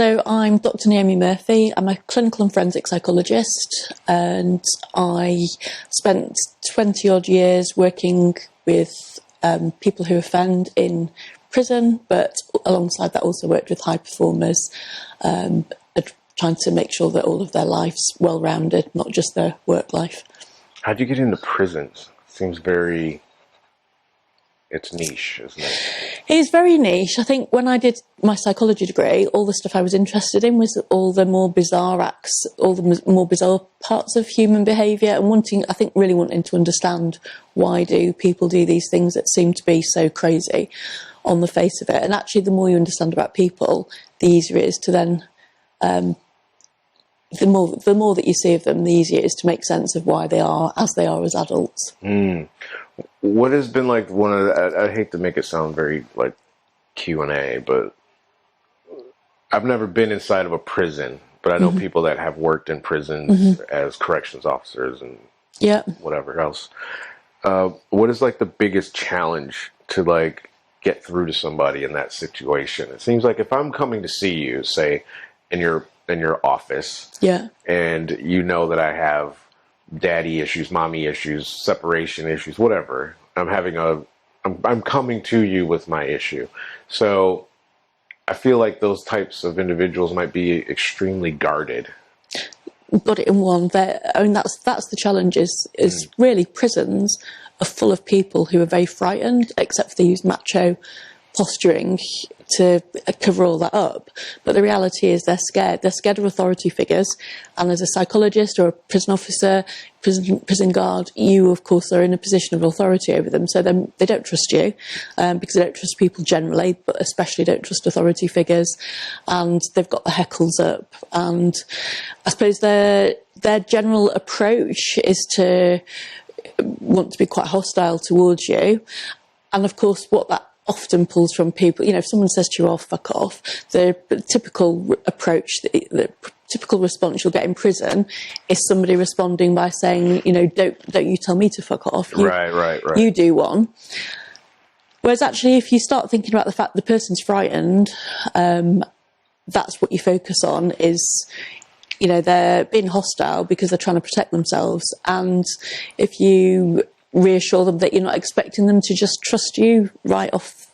So I'm Dr. Naomi Murphy. I'm a clinical and forensic psychologist, and I spent 20 odd years working with people who offend in prison, but alongside that also worked with high performers, trying to make sure that all of their life's well-rounded, not just their work life. How'd you get into prisons? Seems very... It's niche, isn't it? It is very niche. I think when I did my psychology degree, all the stuff I was interested in was all the more bizarre acts, all the more bizarre parts of human behaviour, and really wanting to understand why do people do these things that seem to be so crazy on the face of it. And actually, the more you understand about people, the easier it is to then, the more that you see of them, the easier it is to make sense of why they are as adults. What has been like one of the, I hate to make it sound very like Q&A, but I've never been inside of a prison, but I know people that have worked in prisons as corrections officers and whatever else. What is like the biggest challenge to like get through to somebody in that situation? It seems like if I'm coming to see you, say in your office, and you know that I have daddy issues, mommy issues, separation issues, whatever. I'm coming to you with my issue. So I feel like those types of individuals might be extremely guarded. Got it in one. That's the challenge is really prisons are full of people who are very frightened, except for they use macho posturing to cover all that up. But the reality is they're scared. They're scared of authority figures. And as a psychologist or a prison officer, prison guard, you, of course, are in a position of authority over them. So they don't trust you because they don't trust people generally, but especially don't trust authority figures. And they've got the heckles up. And I suppose their general approach is to want to be quite hostile towards you. And, of course, what that often pulls from people, if someone says to you, "Oh, fuck off," the typical approach, the typical response you'll get in prison is somebody responding by saying, don't you tell me to fuck off. Right. You do one. Whereas actually, if you start thinking about the fact the person's frightened, that's what you focus on is, they're being hostile because they're trying to protect themselves. And if you reassure them that you're not expecting them to just trust you right off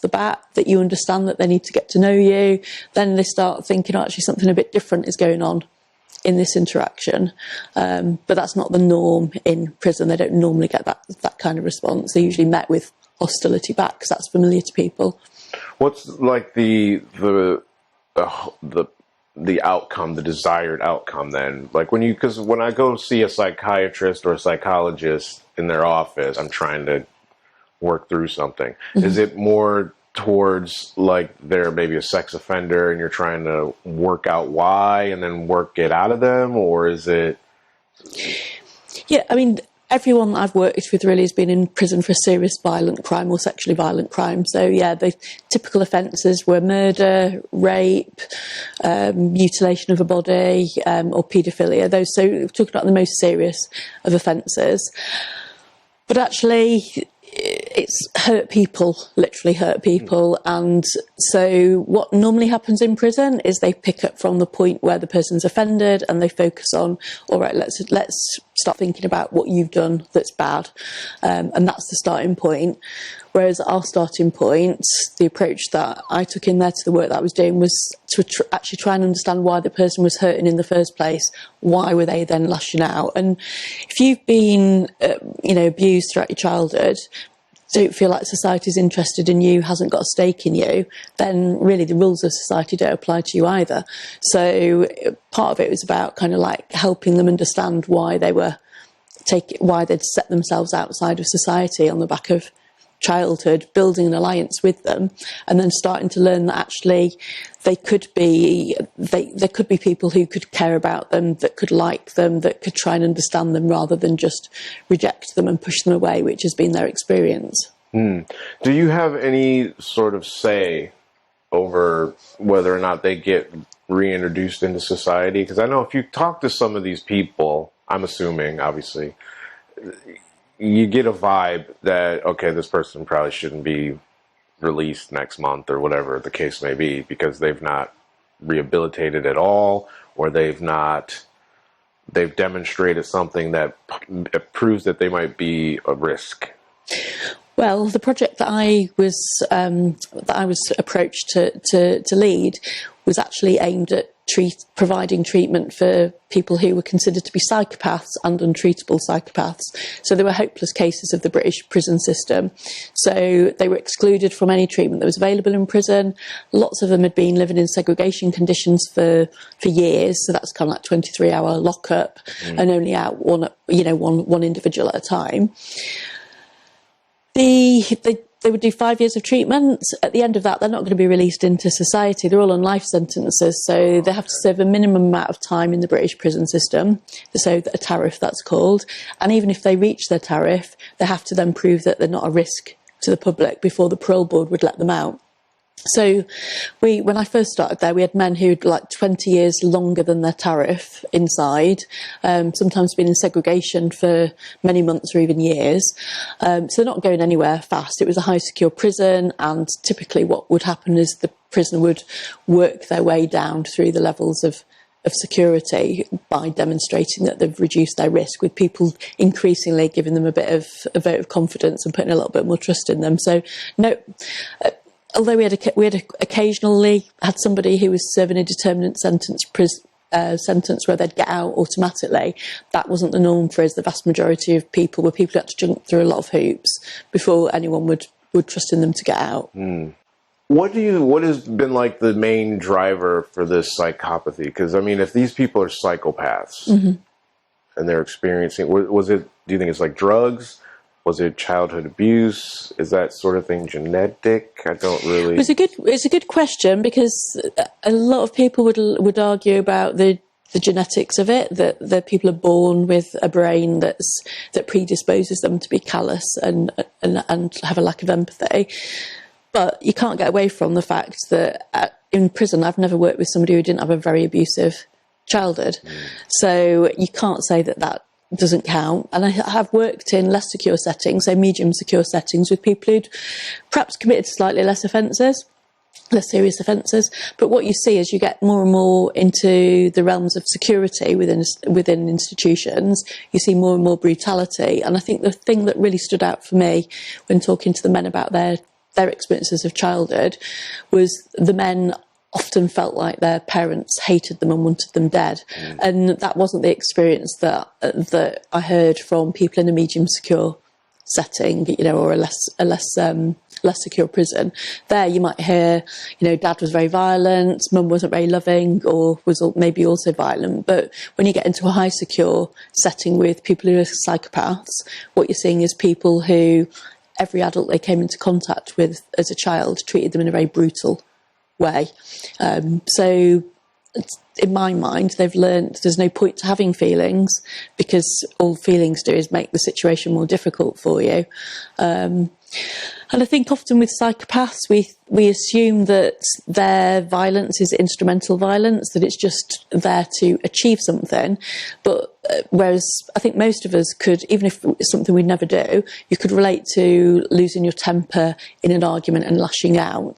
the bat, that you understand that they need to get to know you, then they start thinking, actually something a bit different is going on in this interaction. But that's not the norm in prison. They don't normally get that kind of response. They're usually met with hostility back because that's familiar to people. What's like the outcome, the desired outcome then? Like because when I go see a psychiatrist or a psychologist in their office, I'm trying to work through something. Is it more towards like they're maybe a sex offender and you're trying to work out why and then work it out of them? Or is it... Yeah, everyone that I've worked with really has been in prison for a serious violent crime or sexually violent crime. So, the typical offences were murder, rape, mutilation of a body, or paedophilia. So we're talking about the most serious of offences. But actually, it's hurt people, literally hurt people. And so what normally happens in prison is they pick up from the point where the person's offended and they focus on, all right, let's start thinking about what you've done that's bad. And that's the starting point. Whereas our starting point, the approach that I took in there to the work that I was doing was to actually try and understand why the person was hurting in the first place. Why were they then lashing out? And if you've been, abused throughout your childhood, don't feel like society's interested in you, hasn't got a stake in you, then really the rules of society don't apply to you either. So part of it was about kind of like helping them understand why why they'd set themselves outside of society on the back of childhood, building an alliance with them, and then starting to learn that actually there could be people who could care about them, that could like them, that could try and understand them rather than just reject them and push them away, which has been their experience. Do you have any sort of say over whether or not they get reintroduced into society? Because I know if you talk to some of these people, I'm assuming, obviously, you get a vibe that, okay, this person probably shouldn't be released next month or whatever the case may be because they've not rehabilitated at all, or they've demonstrated something that proves that they might be a risk? Well, the project that I was approached to lead was actually aimed at providing treatment for people who were considered to be psychopaths and untreatable psychopaths. So they were hopeless cases of the British prison system. So they were excluded from any treatment that was available in prison. Lots of them had been living in segregation conditions for years. So that's kind of like 23-hour lockup and only out one individual at a time. They would do 5 years of treatment. At the end of that, they're not going to be released into society. They're all on life sentences, so they have to serve a minimum amount of time in the British prison system, so a tariff that's called. And even if they reach their tariff, they have to then prove that they're not a risk to the public before the parole board would let them out. So when I first started there, we had men who'd like 20 years longer than their tariff inside, sometimes been in segregation for many months or even years. So they're not going anywhere fast. It was a high secure prison, and typically what would happen is the prisoner would work their way down through the levels of security by demonstrating that they've reduced their risk, with people increasingly giving them a vote of confidence and putting a little bit more trust in them. So although we had occasionally had somebody who was serving a determinate sentence where they'd get out automatically, that wasn't the norm for us. The vast majority of people were people who had to jump through a lot of hoops before anyone would trust in them to get out. What has been like the main driver for this psychopathy? Because I mean, if these people are psychopaths and they're experiencing, do you think it's like drugs? Was it childhood abuse? Is that sort of thing genetic? I don't really. It's a good question, because a lot of people would argue about the genetics of it, that people are born with a brain that predisposes them to be callous and have a lack of empathy. But you can't get away from the fact that in prison, I've never worked with somebody who didn't have a very abusive childhood. So you can't say that doesn't count. And I have worked in less secure settings, so medium secure settings, with people who'd perhaps committed slightly less serious offences. But what you see as you get more and more into the realms of security within institutions, you see more and more brutality. And I think the thing that really stood out for me when talking to the men about their experiences of childhood was the men often felt like their parents hated them and wanted them dead. And that wasn't the experience that I heard from people in a medium secure setting, or a less secure prison. There you might hear, dad was very violent, mum wasn't very loving, or was maybe also violent. But when you get into a high secure setting with people who are psychopaths, what you're seeing is people who every adult they came into contact with as a child treated them in a very brutal way. So in my mind, they've learned there's no point to having feelings, because all feelings do is make the situation more difficult for you. And I think often with psychopaths, we assume that their violence is instrumental violence, that it's just there to achieve something. But whereas I think most of us could, even if it's something we'd never do, you could relate to losing your temper in an argument and lashing out.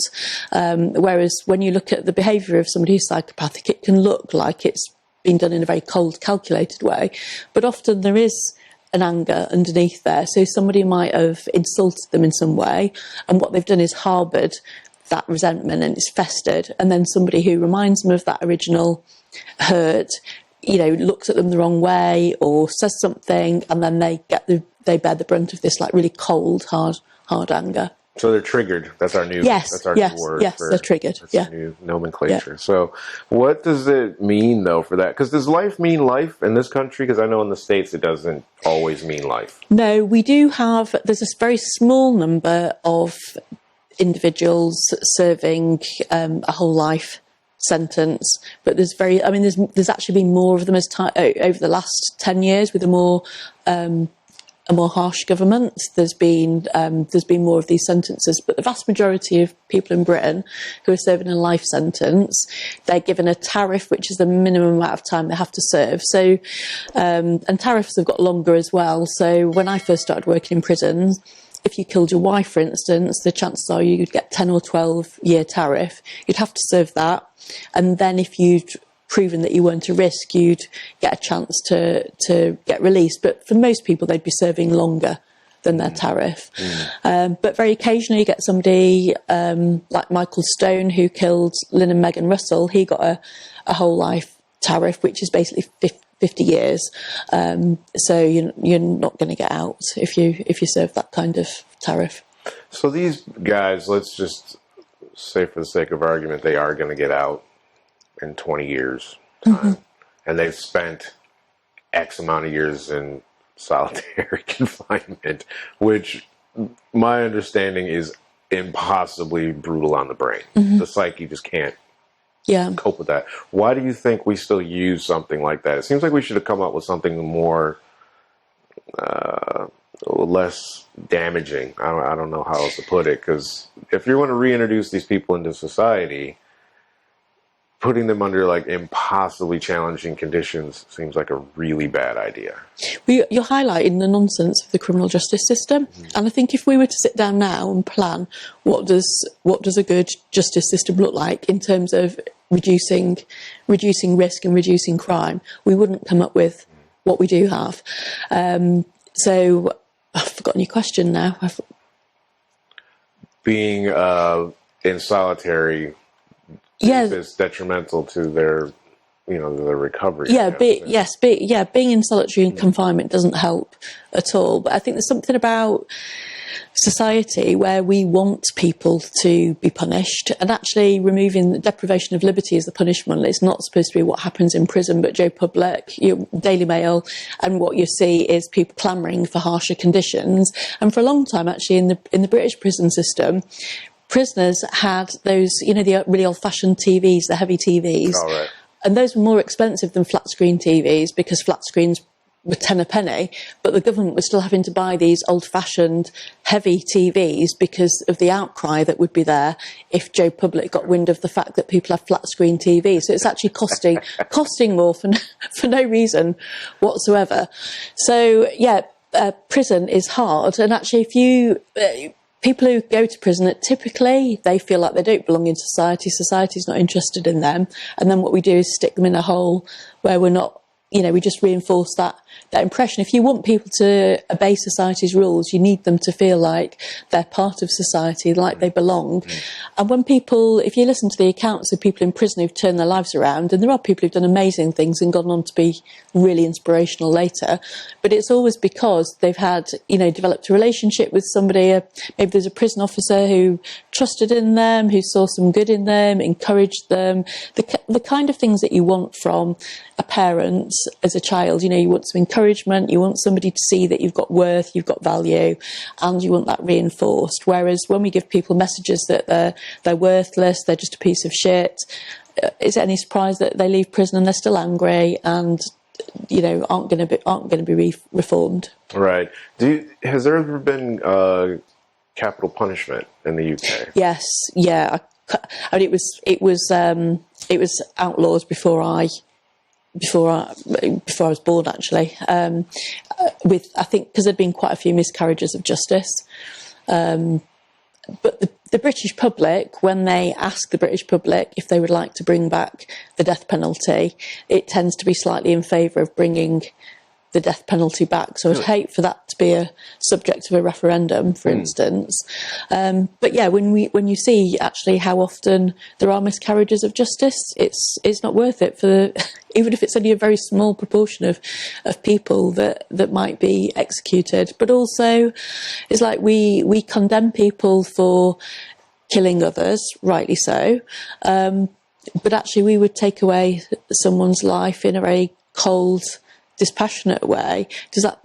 Whereas when you look at the behaviour of somebody who's psychopathic, it can look like it's been done in a very cold, calculated way. But often there is an anger underneath there. So somebody might have insulted them in some way, and what they've done is harboured that resentment, and it's festered. And then somebody who reminds them of that original hurt, looks at them the wrong way or says something, and then they bear the brunt of this like really cold, hard anger. So they're triggered. That's our new. Yes, that's our new word. Yes, they're triggered. That's a new nomenclature. Yeah. So, what does it mean though for that? Because does life mean life in this country? Because I know in the States it doesn't always mean life. No, we do have. There's a very small number of individuals serving a whole life sentence, but there's actually been more of them over the last 10 years with a more harsh government. There's been more of these sentences, but the vast majority of people in Britain who are serving a life sentence, they're given a tariff, which is the minimum amount of time they have to serve. So, and tariffs have got longer as well. So when I first started working in prisons, if you killed your wife, for instance, the chances are you'd get 10 or 12-year tariff. You'd have to serve that. And then if you'd proven that you weren't a risk, you'd get a chance to get released. But for most people, they'd be serving longer than their tariff. But very occasionally you get somebody like Michael Stone, who killed Lynn and Megan Russell. He got a whole life tariff, which is basically 50 years. So you're not going to get out if you serve that kind of tariff. So these guys, let's just say for the sake of argument, they are going to get out in 20 years time, and they've spent X amount of years in solitary confinement, which my understanding is impossibly brutal on the brain. The psyche just can't cope with that. Why do you think we still use something like that? It seems like we should have come up with something more less damaging. I don't know how else to put it, because if you're going to reintroduce these people into society, putting them under like impossibly challenging conditions seems like a really bad idea. Well, you're highlighting the nonsense of the criminal justice system, and I think if we were to sit down now and plan what does a good justice system look like in terms of reducing risk and reducing crime, we wouldn't come up with what we do have. So I've forgotten your question now. Being in solitary is detrimental to their, their recovery. Being in solitary confinement doesn't help at all. But I think there's something about society where we want people to be punished, and actually removing the deprivation of liberty as the punishment. It's not supposed to be what happens in prison, but Joe Public, Daily Mail, and what you see is people clamouring for harsher conditions. And for a long time, actually, in the British prison system, prisoners had those, the really old-fashioned TVs, the heavy TVs. Oh, right. And those were more expensive than flat-screen TVs because flat screens were 10 a penny, but the government was still having to buy these old-fashioned heavy TVs because of the outcry that would be there if Joe Public got wind of the fact that people have flat-screen TVs. So it's actually costing more for no reason whatsoever. So, prison is hard. And actually, if you... people who go to prison, typically they feel like they don't belong in society. Society's not interested in them. And then what we do is stick them in a hole where we're not, we just reinforce that impression. If you want people to obey society's rules, you need them to feel like they're part of society, like they belong. And when if you listen to the accounts of people in prison who've turned their lives around, and there are people who've done amazing things and gone on to be really inspirational later, but it's always because they've had, developed a relationship with somebody. Maybe there's a prison officer who trusted in them, who saw some good in them, encouraged them. The kind of things that you want from a parent as a child. You want some encouragement, you want somebody to see that you've got worth, you've got value, and you want that reinforced. Whereas when we give people messages that they're worthless, they're just a piece of shit, is it any surprise that they leave prison and they're still angry and aren't going to be reformed? Right. Has there ever been capital punishment in the UK? Yes. Yeah. I mean, it was outlawed before I was born, actually. I think because there'd been quite a few miscarriages of justice. But the British public, when they ask the British public if they would like to bring back the death penalty, it tends to be slightly in favour of bringing the death penalty back. So I'd hate for that to be a subject of a referendum, for instance. But yeah, when you see actually how often there are miscarriages of justice, it's not worth it even if it's only a very small proportion of people that might be executed. But also, it's like we condemn people for killing others, rightly so. But actually, we would take away someone's life in a very cold, dispassionate way. Does that,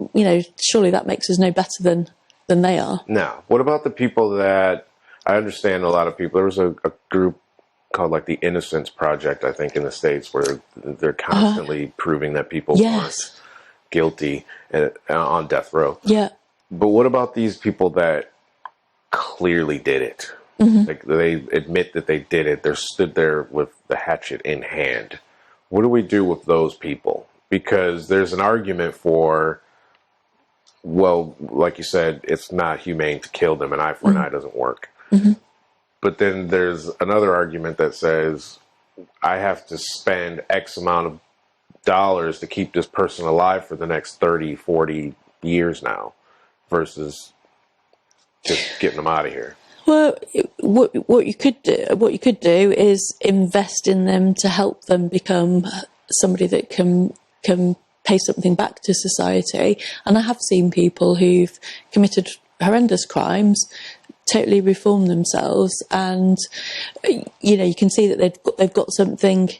surely that makes us no better than they are? No. What about the people that, I understand a lot of people, there was a group called like the Innocence Project, I think, in the States, where they're constantly proving that people aren't guilty on death row. Yeah. But what about these people that clearly did it? Like they admit that they did it. They're stood there with the hatchet in hand. What do we do with those people? Because there's an argument for well, like you said, it's not humane to kill them. An eye for an eye doesn't work. But then there's another argument that says I have to spend X amount of dollars to keep this person alive for the next 30, 40 years now versus just getting them out of here. Well, what you could do is invest in them to help them become somebody that can pay something back to society. And I have seen people who've committed horrendous crimes totally reform themselves, and you can see that they've got something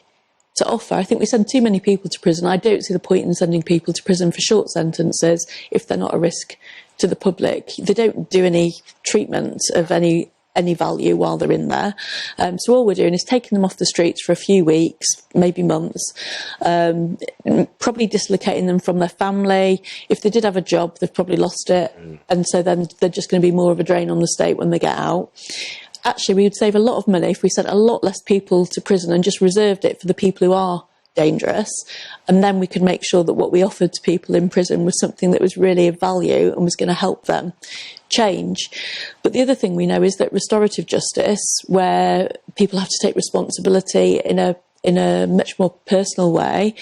to offer. I think we send too many people to prison. I don't see the point in sending people to prison for short sentences if they're not a risk to the public. They don't do any treatment of any value while they're in there. So all we're doing is taking them off the streets for a few weeks, maybe months, probably dislocating them from their family. If they did have a job, they've probably lost it. And so then they're just going to be more of a drain on the state when they get out. Actually, we would save a lot of money if we sent a lot less people to prison and just reserved it for the people who are dangerous, and then we could make sure that what we offered to people in prison was something that was really of value and was going to help them change. But the other thing we know is that restorative justice, where people have to take responsibility in a much more personal way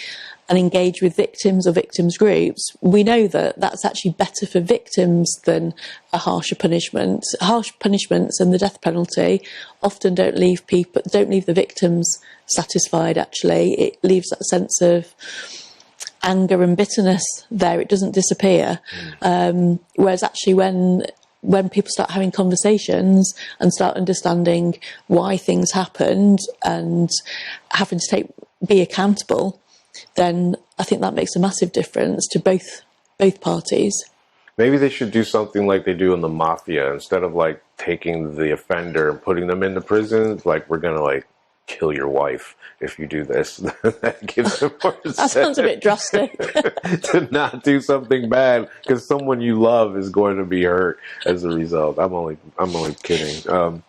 and engage with victims or victims groups, we know that that's actually better for victims than a harsher punishment. Harsh punishments and the death penalty often don't leave the victims satisfied. Actually, it leaves that sense of anger and bitterness there. It doesn't disappear. Whereas actually when people start having conversations and start understanding why things happened and having to be accountable, then I think that makes a massive difference to both parties. Maybe they should do something like they do in the mafia. Instead of like taking the offender and putting them into prison, like, we're gonna like kill your wife if you do this. That gives them more That sounds a bit drastic. to not do something bad, because someone you love is going to be hurt as a result. I'm only kidding.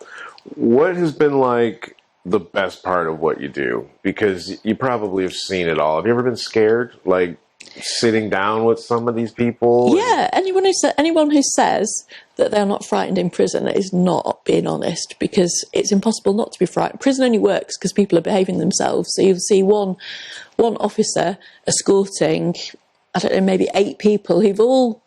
What has been like the best part of what you do? Because you probably have seen it all. Have you ever been scared, like sitting down with some of these people? Yeah, anyone who says that they're not frightened in prison is not being honest, because it's impossible not to be frightened. Prison only works because people are behaving themselves. So you'll see one officer escorting, I don't know, maybe 8 people who've all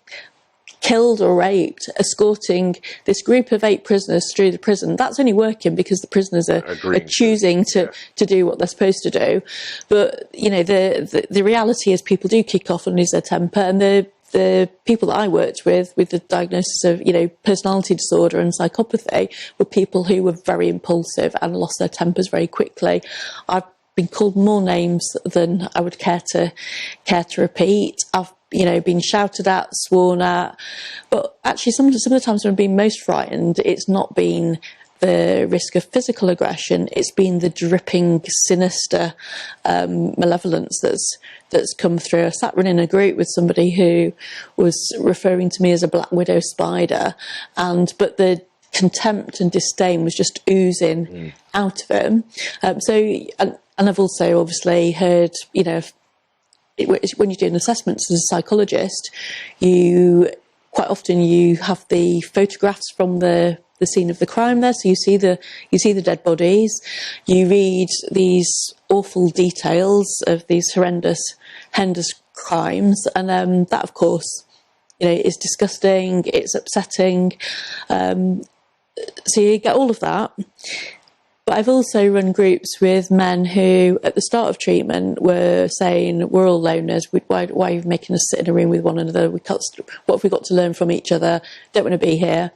killed or raped, escorting this group of 8 prisoners through the prison. That's only working because the prisoners are choosing to do what they're supposed to do. But the reality is people do kick off and lose their temper, and the people that I worked with the diagnosis of personality disorder and psychopathy were people who were very impulsive and lost their tempers very quickly. I've been called more names than I would care to repeat. I've been shouted at, sworn at, but actually some of the times when I've been most frightened, it's not been the risk of physical aggression, it's been the dripping, sinister malevolence that's come through. I sat running a group with somebody who was referring to me as a black widow spider, but the contempt and disdain was just oozing out of him. And I've also obviously heard, when you're doing assessments as a psychologist, quite often you have the photographs from the scene of the crime there, so you see the dead bodies, you read these awful details of these horrendous crimes, and that of course is disgusting, it's upsetting, so you get all of that. But I've also run groups with men who, at the start of treatment, were saying, we're all loners, why are you making us sit in a room with one another? What have we got to learn from each other? Don't want to be here.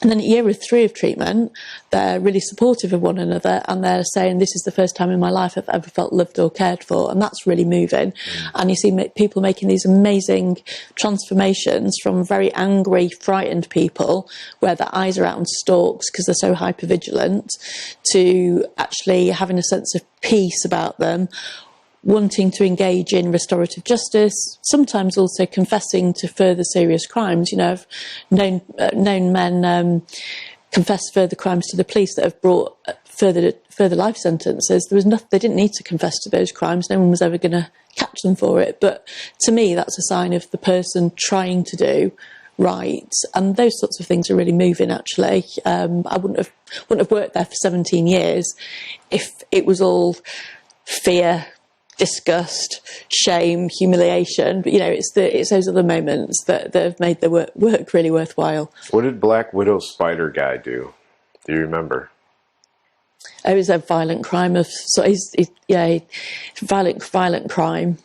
And then at year 3 of treatment, they're really supportive of one another, and they're saying, this is the first time in my life I've ever felt loved or cared for, and that's really moving. And you see people making these amazing transformations from very angry, frightened people, where their eyes are out on stalks because they're so hypervigilant, to actually having a sense of peace about them, wanting to engage in restorative justice, sometimes also confessing to further serious crimes. I've known men confess further crimes to the police that have brought further life sentences. There was nothing. They didn't need to confess to those crimes. No one was ever going to catch them for it. But to me, that's a sign of the person trying to do right, and those sorts of things are really moving. Actually, I wouldn't have worked there for 17 years if it was all fear, disgust, shame, humiliation. But it's those other moments that have made the work really worthwhile. What did Black Widow Spider guy do? Do you remember? It was a violent crime violent crime.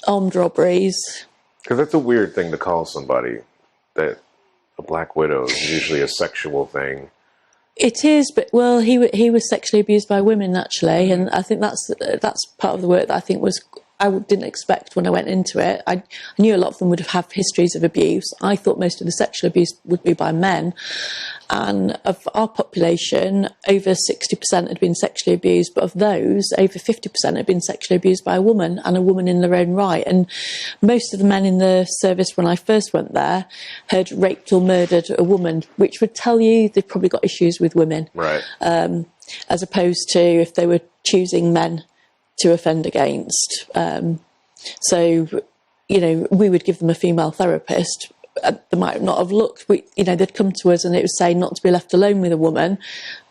Armed robberies. Because that's a weird thing to call somebody, that a Black Widow is usually a sexual thing. It is, but he was sexually abused by women actually, and I think that's part of the work that I didn't expect when I went into it. I knew a lot of them would have histories of abuse. I thought most of the sexual abuse would be by men, and of our population, over 60% had been sexually abused, but of those, over 50% had been sexually abused by a woman, and a woman in their own right. And most of the men in the service when I first went there had raped or murdered a woman, which would tell you they've probably got issues with women, right? As opposed to if they were choosing men to offend against. So, we would give them a female therapist. They might not have looked, they'd come to us and it would say not to be left alone with a woman.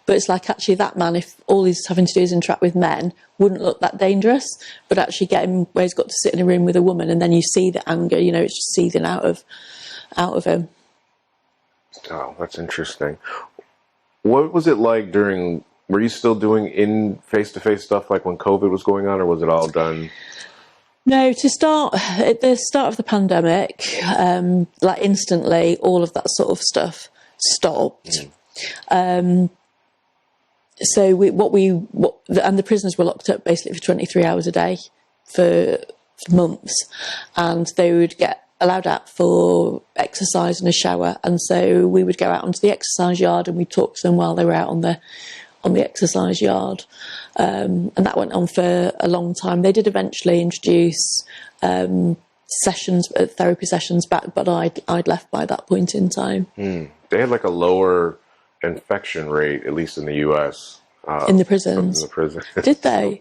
But it's like actually that man, if all he's having to do is interact with men, wouldn't look that dangerous. But actually get him where he's got to sit in a room with a woman, and then you see the anger, it's just seething out of him. Oh, that's interesting. What was it like were you still doing in face-to-face stuff like when COVID was going on, or was it all done? No, at the start of the pandemic, instantly, all of that sort of stuff stopped. And the prisoners were locked up basically for 23 hours a day for months, and they would get allowed out for exercise and a shower, and so we would go out onto the exercise yard and we'd talk to them while they were out on the exercise yard, and that went on for a long time. They did eventually introduce therapy sessions back, but I'd left by that point in time. They had like a lower infection rate, at least in the US. In the prisons. Did they?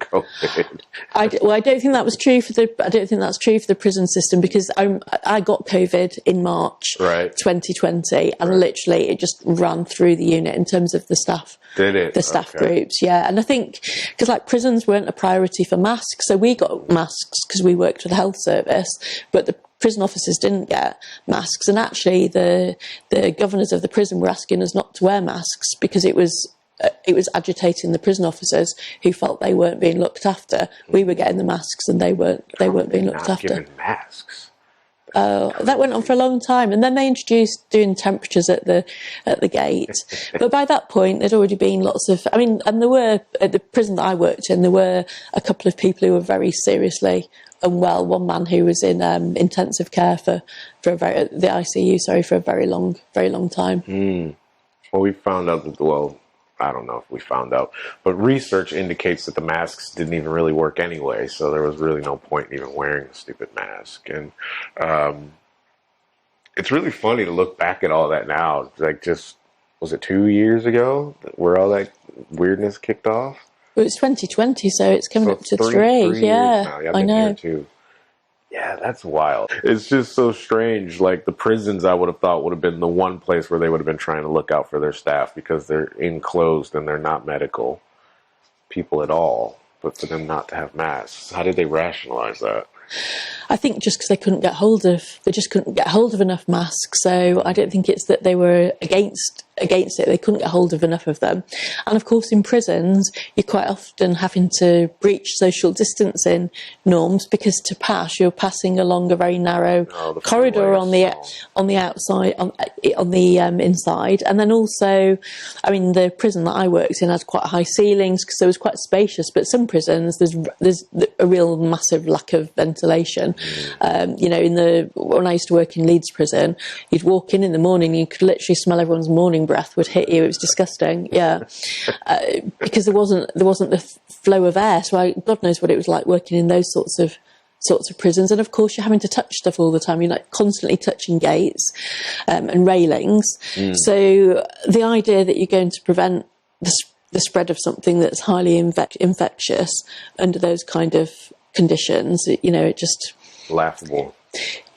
I don't think that was true for the prison system, because I got COVID in March 2020, and literally it just ran through the unit in terms of the staff. Did it? The staff groups, yeah. And I think because prisons weren't a priority for masks, so we got masks because we worked for the health service, but the prison officers didn't get masks, and actually the governors of the prison were asking us not to wear masks because it was agitating the prison officers who felt they weren't being looked after. We were getting the masks and they weren't being looked after. Giving masks. That went on for a long time, and then they introduced doing temperatures at the gate. But by that point, there'd already been lots of. and there were at the prison that I worked in, there were a couple of people who were very seriously unwell. One man who was in intensive care the ICU, for a very long time. Well, we found out that I don't know if we found out, but research indicates that the masks didn't even really work anyway, so there was really no point in even wearing the stupid mask. And it's really funny to look back at all that now. Was it 2 years ago where all that weirdness kicked off? Well, it's 2020, so it's coming up to three. Yeah, I know. Too. Yeah, that's wild. It's just so strange. Like the prisons, I would have thought would have been the one place where they would have been trying to look out for their staff, because they're enclosed and they're not medical people at all. But for them not to have masks, how did they rationalize that? I think just because they couldn't get hold of enough masks. So I don't think it's that they were against it. They couldn't get hold of enough of them. And of course, in prisons, you're quite often having to breach social distancing norms, because to pass, you're passing along a very narrow corridor on the outside, on the inside. And then also, the prison that I worked in had quite high ceilings, because it was quite spacious. But some prisons, there's a real massive lack of ventilation. When I used to work in Leeds prison, you'd walk in the morning, you could literally smell everyone's morning breath would hit you. It was disgusting, because there wasn't the flow of air. So God knows what it was like working in those sorts of sorts of prisons. And of course, you're having to touch stuff all the time. You're like constantly touching gates and railings. So the idea that you're going to prevent the spread of something that's highly infectious under those kind of conditions, it just... Laughable.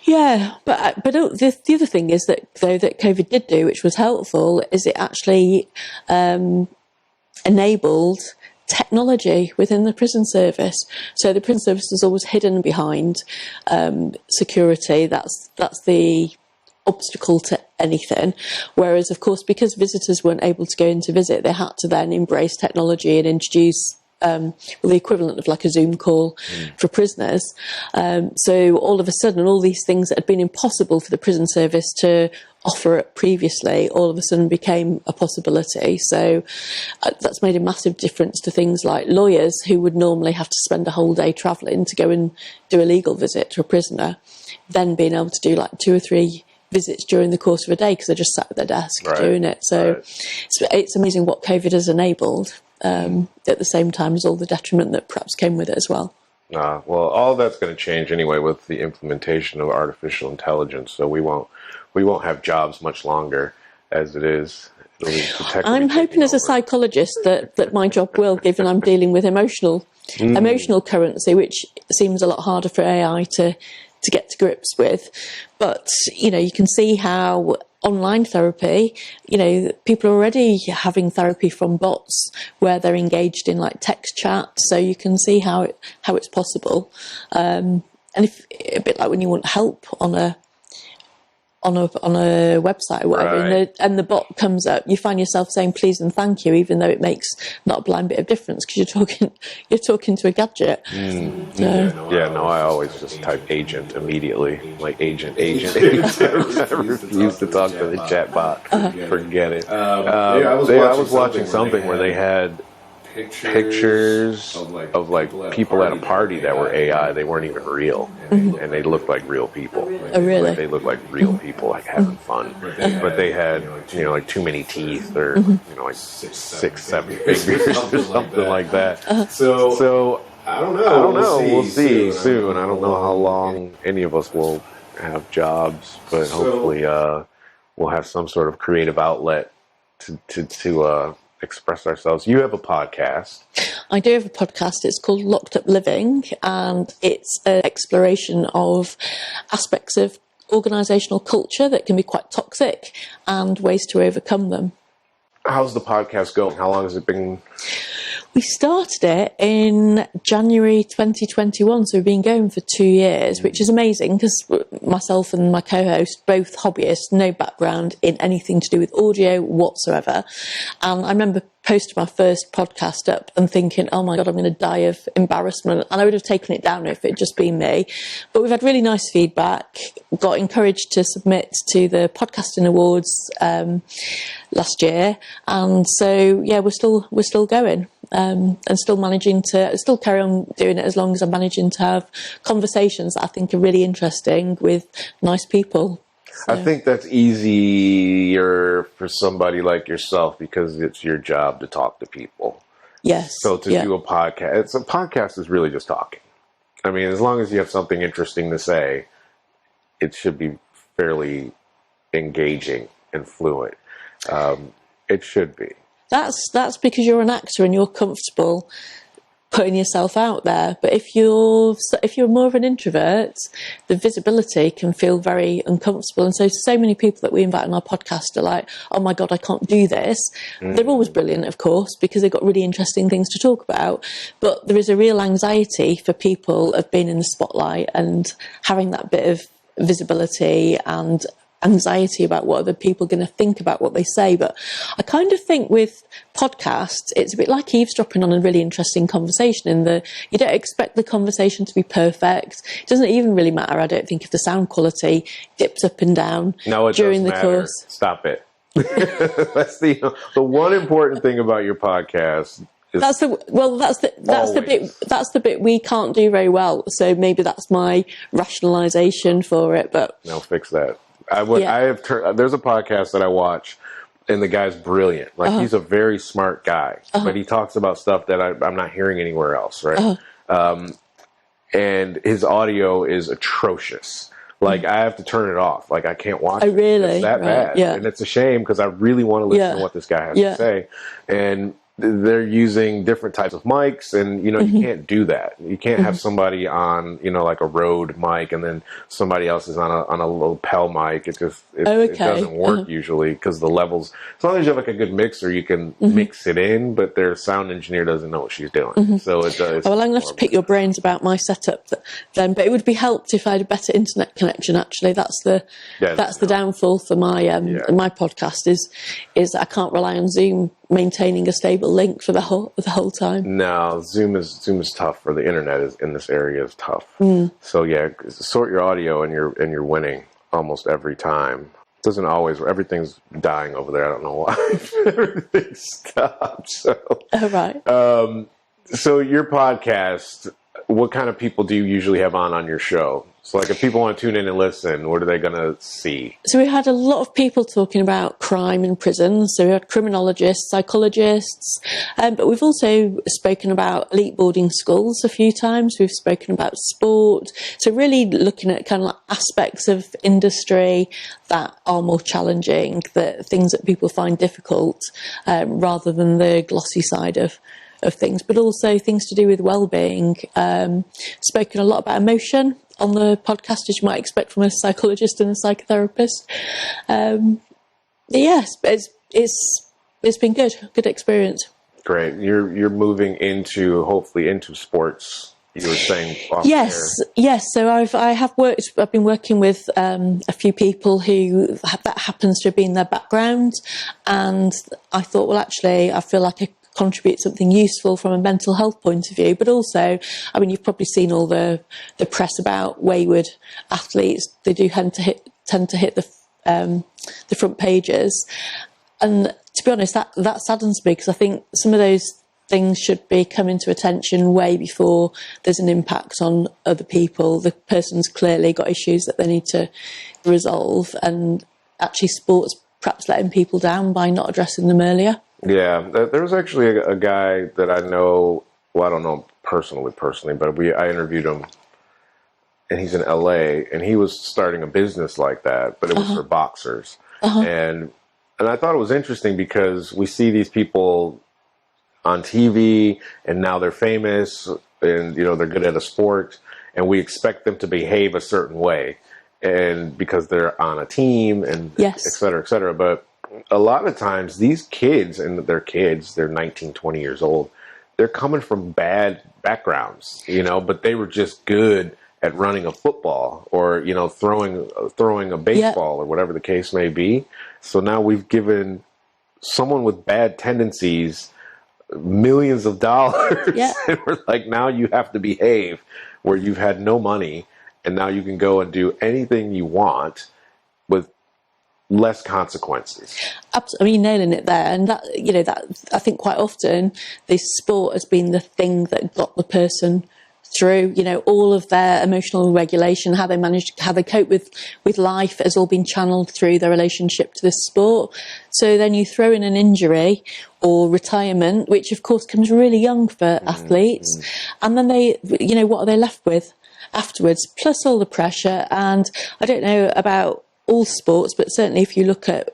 Yeah, but the other thing is that, though, that COVID did do, which was helpful, is it actually enabled technology within the prison service. So the prison service is always hidden behind security. That's the obstacle to anything. Whereas, of course, because visitors weren't able to go in to visit, they had to then embrace technology and introduce the equivalent of like a Zoom call for prisoners. So all of a sudden, all these things that had been impossible for the prison service to offer it previously, all of a sudden became a possibility. So that's made a massive difference to things like lawyers who would normally have to spend a whole day travelling to go and do a legal visit to a prisoner, then being able to do like 2 or 3 visits during the course of a day because they're just sat at their desk doing it. So it's amazing what COVID has enabled. At the same time as all the detriment that perhaps came with it as well. Well, all that's going to change anyway with the implementation of artificial intelligence. So we won't have jobs much longer as it is. I'm hoping as a psychologist that my job will, given I'm dealing with emotional currency, which seems a lot harder for AI to get to grips with. But, you can see how online therapy, people are already having therapy from bots where they're engaged in like text chat. So you can see how it's possible. And if a bit like when you want help on a website or whatever, and the bot comes up, you find yourself saying please and thank you, even though it makes not a blind bit of difference because you're talking to a gadget. I always just type agent immediately, like agent. I refuse to talk to the chat bot. Forget it. I was watching something where they had pictures of like people at a party that were AI. They weren't even real, and they looked like real people. Oh, really? Like, they looked like real people, like having fun. But they had, like too many teeth, or like 6, 7 fingers, or something like that. So I don't know. We'll see soon. I don't know how long any of us will have jobs, but hopefully we'll have some sort of creative outlet to express ourselves. You have a podcast. I do have a podcast. It's called Locked Up Living, and it's an exploration of aspects of organisational culture that can be quite toxic and ways to overcome them. How's the podcast going? How long has it been? We started it in January 2021, so we've been going for 2 years, which is amazing because myself and my co-host, both hobbyists, no background in anything to do with audio whatsoever. And I remember posting my first podcast up and thinking, oh my God, I'm going to die of embarrassment. And I would have taken it down if it had just been me. But we've had really nice feedback, got encouraged to submit to the Podcasting Awards last year. And so, yeah, we're still going. And still carry on doing it as long as I'm managing to have conversations that I think are really interesting with nice people. So. I think that's easier for somebody like yourself because it's your job to talk to people. Yes. So to do a podcast is really just talking. I mean, as long as you have something interesting to say, it should be fairly engaging and fluent. It should be. That's because you're an actor and you're comfortable putting yourself out there. But if you're more of an introvert, the visibility can feel very uncomfortable. And so many people that we invite on our podcast are like, oh my God, I can't do this. They're always brilliant, of course, because they've got really interesting things to talk about. But there is a real anxiety for people of being in the spotlight and having that bit of visibility and anxiety about what other people are going to think about what they say. But I kind of think with podcasts, it's a bit like eavesdropping on a really interesting conversation in the you don't expect the conversation to be perfect. It doesn't even really matter, I don't think, if the sound quality dips up and down during the course. Stop it. That's the one important thing about your podcast. That's the bit we can't do very well. So maybe that's my rationalization for it. But no, fix that. There's a podcast that I watch, and the guy's brilliant. Like he's a very smart guy, but he talks about stuff that I'm not hearing anywhere else, right? and his audio is atrocious. Like, I have to turn it off. Like, I can't watch it. Really? It's that bad. Yeah. And it's a shame because I really want to listen to what this guy has to say. And they're using different types of mics, and you can't do that. You can't have somebody on like a Rode mic and then somebody else is on a lapel mic. It doesn't work usually because the levels. As long as you have like a good mixer, you can mix it in, but their sound engineer doesn't know what she's doing. So it does. Well, I'm going to have to pick your brains about my setup then, but it would be helped if I had a better internet connection. Actually, that's the downfall for my my podcast is I can't rely on Zoom maintaining a stable link for the whole time. No, Zoom is tough for the internet in this area is tough. So yeah, sort your audio and you're winning almost every time. It doesn't always. Everything's dying over there. I don't know why. Everything stopped. So right. So your podcast, what kind of people do you usually have on your show? So like if people want to tune in and listen, what are they going to see? So we had a lot of people talking about crime in prisons. So we had criminologists, psychologists, but we've also spoken about elite boarding schools a few times. We've spoken about sport. So really looking at kind of like aspects of industry that are more challenging, the things that people find difficult, rather than the glossy side of things, but also things to do with well-being. Spoken a lot about emotion on the podcast, as you might expect from a psychologist and a psychotherapist. Yes, it's been good experience. Great. You're moving hopefully into sports. You were saying off yes. So I've been working with a few people who that happens to have been their background, and I thought, well, actually, I feel like I contribute something useful from a mental health point of view, but also, I mean, you've probably seen all the press about wayward athletes. They do tend to hit the front pages, and to be honest, that saddens me because I think some of those things should be coming to attention way before there's an impact on other people. The person's clearly got issues that they need to resolve, and actually, sports perhaps letting people down by not addressing them earlier. Yeah, there was actually a guy that I know, well, I don't know personally, but I interviewed him, and he's in LA, and he was starting a business like that, but it was for boxers. And I thought it was interesting because we see these people on TV, and now they're famous, and they're good at a sport, and we expect them to behave a certain way, and because they're on a team, and et cetera, but a lot of times these kids, and they're 19, 20 years old, they're coming from bad backgrounds, but they were just good at running a football or, throwing a baseball or whatever the case may be. So now we've given someone with bad tendencies millions of dollars. Yeah. And we're like, now you have to behave where you've had no money, and now you can go and do anything you want with less consequences. Absolutely, I mean, nailing it there. And that I think quite often this sport has been the thing that got the person through. All of their emotional regulation, how they cope with life, has all been channeled through their relationship to this sport. So then you throw in an injury or retirement, which of course comes really young for athletes, and then they, what are they left with afterwards? Plus all the pressure. And I don't know about all sports, but certainly if you look at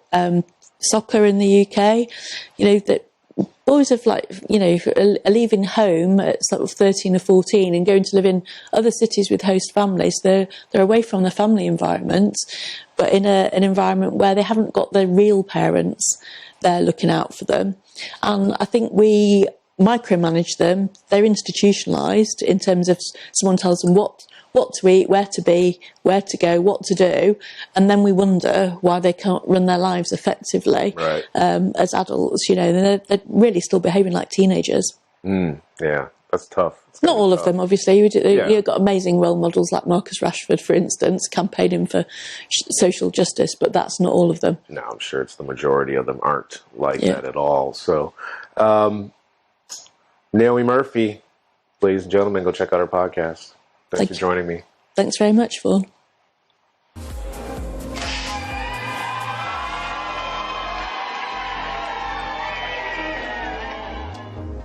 soccer in the UK, that boys are leaving home at sort of 13 or 14 and going to live in other cities with host families. They're away from their family environment, but in an environment where they haven't got their real parents there looking out for them. And I think we micromanage them. They're institutionalised in terms of someone tells them what to eat, where to be, where to go, what to do, and then we wonder why they can't run their lives effectively as adults. They're really still behaving like teenagers. Yeah, that's tough. Not all of them, obviously. You've got amazing role models like Marcus Rashford, for instance, campaigning for social justice, but that's not all of them. No, I'm sure it's the majority of them aren't like that at all. So, Naomi Murphy, ladies and gentlemen, go check out her podcast. Thanks for joining me. Thanks very much, Vaughn.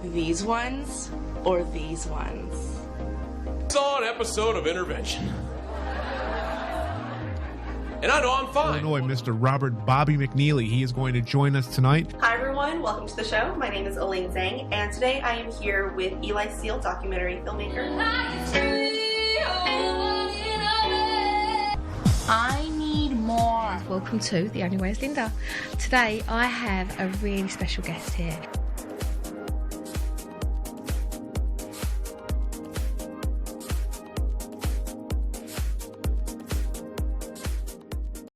These ones or these ones? Saw an episode of Intervention. And I know I'm fine. Illinois, Mr. Robert Bobby McNeely. He is going to join us tonight. Hi, everyone. Welcome to the show. My name is Elaine Zhang, and today I am here with Eli Seal, documentary filmmaker. I need more. Welcome to The Only Way is Linda. Today I have a really special guest here.